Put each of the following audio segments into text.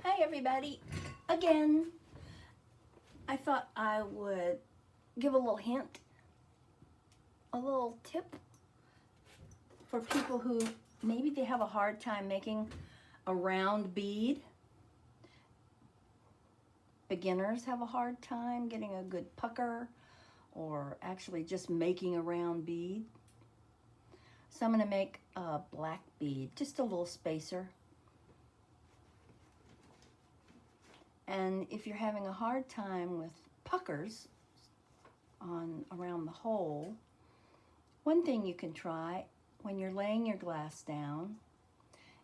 Hi everybody, again. I thought I would give a little hint, a little tip for people who maybe they have a hard time making a round bead. Beginners have a hard time getting a good pucker or actually just making a round bead. So I'm going to make a black bead, just a little spacer. And if you're having a hard time with puckers around the hole, one thing you can try when you're laying your glass down,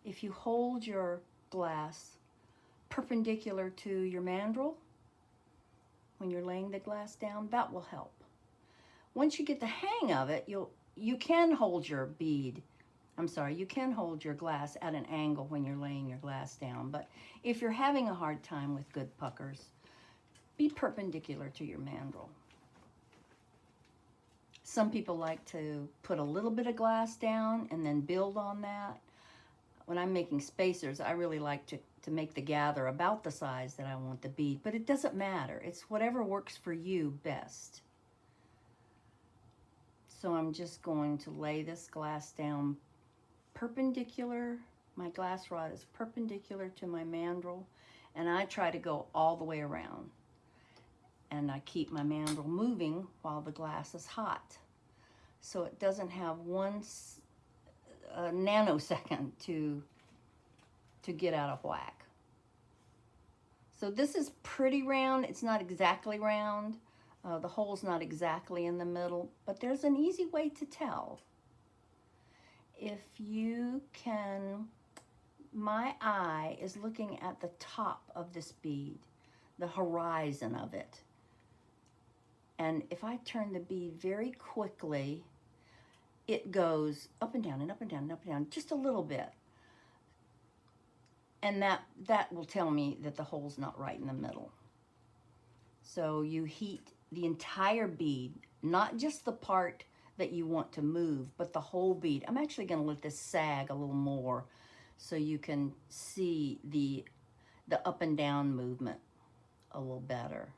if you hold your glass perpendicular to your mandrel, when you're laying the glass down, that will help. Once you get the hang of it, you can hold your you can hold your glass at an angle when you're laying your glass down, but if you're having a hard time with good puckers, be perpendicular to your mandrel. Some people like to put a little bit of glass down and then build on that. When I'm making spacers, I really like to make the gather about the size that I want the bead, but it doesn't matter. It's whatever works for you best. So I'm just going to lay this glass down perpendicular. My glass rod is perpendicular to my mandrel, and I try to go all the way around. And I keep my mandrel moving while the glass is hot, so it doesn't have one nanosecond to get out of whack. So this is pretty round. It's not exactly round. The hole's not exactly in the middle, but there's an easy way to tell. If you can, my eye is looking at the top of this bead, the horizon of it. And if I turn the bead very quickly, it goes up and down and up and down and up and down just a little bit. And that will tell me that the hole's not right in the middle. So you heat the entire bead, not just the part that you want to move, but the whole bead. I'm actually going to let this sag a little more so you can see the up and down movement a little better.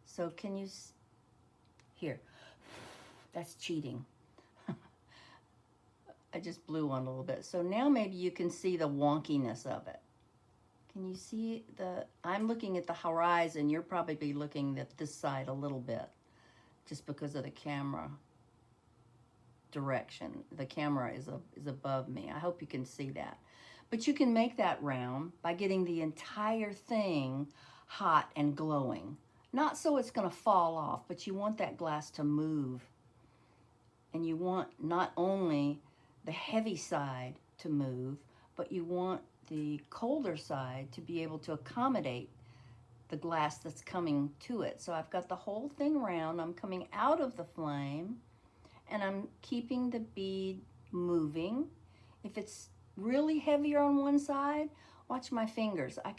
So can you, here, that's cheating. I just blew on a little bit. So now maybe you can see the wonkiness of it. Can you see I'm looking at the horizon. You're probably looking at this side a little bit just because of the camera direction. The camera is above me. I hope you can see that. But you can make that round by getting the entire thing hot and glowing. Not so it's going to fall off, but you want that glass to move. And you want not only the heavy side to move, but you want the colder side to be able to accommodate the glass that's coming to it. So I've got the whole thing round. I'm coming out of the flame and I'm keeping the bead moving. If it's really heavier on one side, watch my fingers. I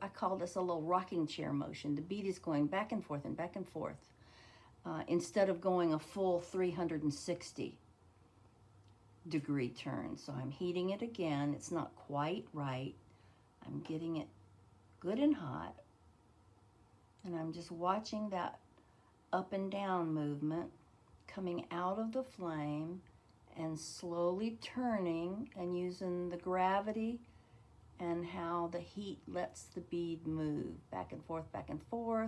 call this a little rocking chair motion. The bead is going back and forth and back and forth instead of going a full 360 degree turn. So I'm heating it again. It's not quite right. I'm getting it good and hot. And I'm just watching that up and down movement coming out of the flame and slowly turning and using the gravity and how the heat lets the bead move back and forth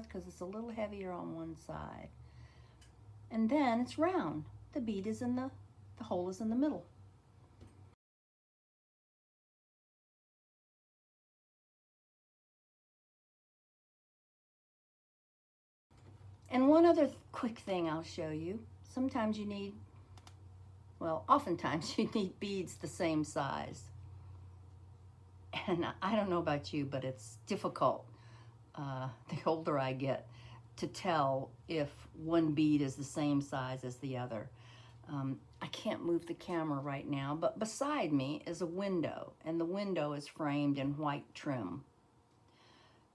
because it's a little heavier on one side. And then it's round. The bead is the hole is in the middle. And one other quick thing I'll show you. Oftentimes you need beads the same size. And I don't know about you, but it's difficult, the older I get, to tell if one bead is the same size as the other. I can't move the camera right now, but beside me is a window, and the window is framed in white trim.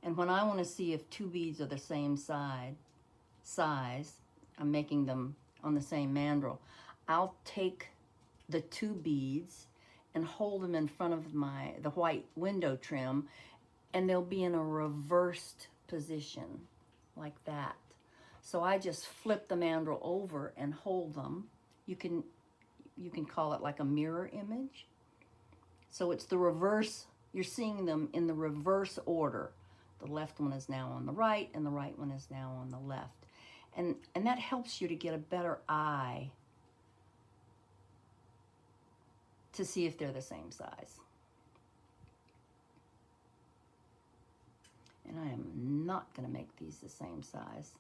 And when I want to see if two beads are the same size, I'm making them on the same mandrel, I'll take the two beads and hold them in front of the white window trim and they'll be in a reversed position like that. So I just flip the mandrel over and hold them. You can call it like a mirror image. So it's the reverse, you're seeing them in the reverse order. The left one is now on the right, and the right one is now on the left. And that helps you to get a better eye to see if they're the same size. And I am not going to make these the same size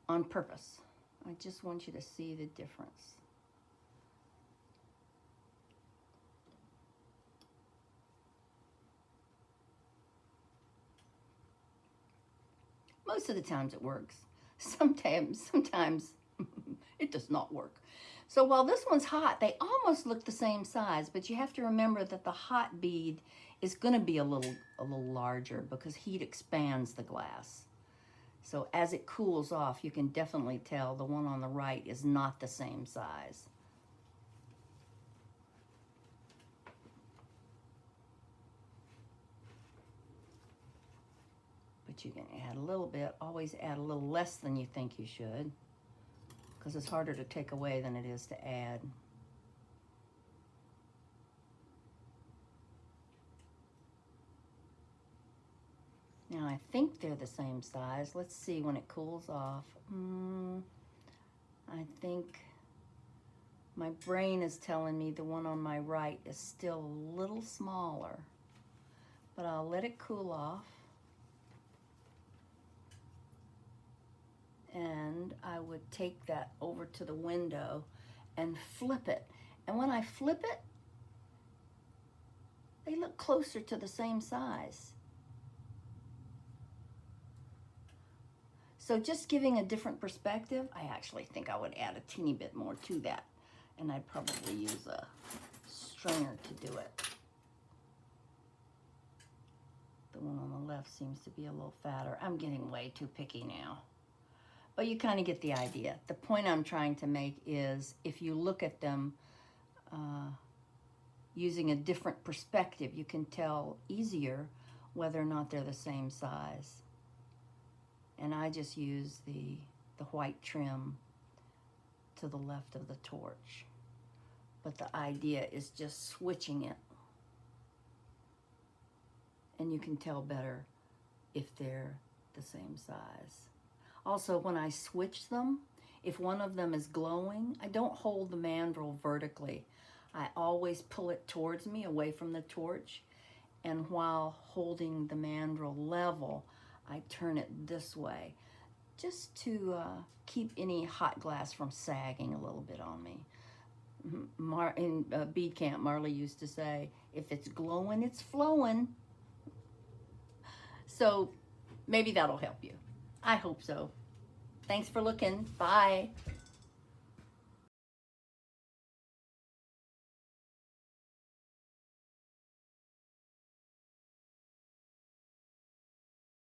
on purpose. I just want you to see the difference. Most of the times it works. Sometimes it does not work. So while this one's hot, they almost look the same size, but you have to remember that the hot bead is going to be a little larger because heat expands the glass. So as it cools off, you can definitely tell the one on the right is not the same size. But you can add a little bit. Always add a little less than you think you should, because it's harder to take away than it is to add. Now I think they're the same size. Let's see when it cools off. I think my brain is telling me the one on my right is still a little smaller, but I'll let it cool off. And I would take that over to the window and flip it. And when I flip it, they look closer to the same size. So just giving a different perspective, I actually think I would add a teeny bit more to that. And I'd probably use a stringer to do it. The one on the left seems to be a little fatter. I'm getting way too picky now. But you kind of get the idea. The point I'm trying to make is if you look at them using a different perspective, you can tell easier whether or not they're the same size. And I just use the white trim to the left of the torch. But the idea is just switching it. And you can tell better if they're the same size. Also, when I switch them, if one of them is glowing, I don't hold the mandrel vertically. I always pull it towards me, away from the torch. And while holding the mandrel level, I turn it this way, just to keep any hot glass from sagging a little bit on me. In bead camp, Marley used to say, if it's glowing, it's flowing. So maybe that'll help you. I hope so. Thanks for looking. Bye.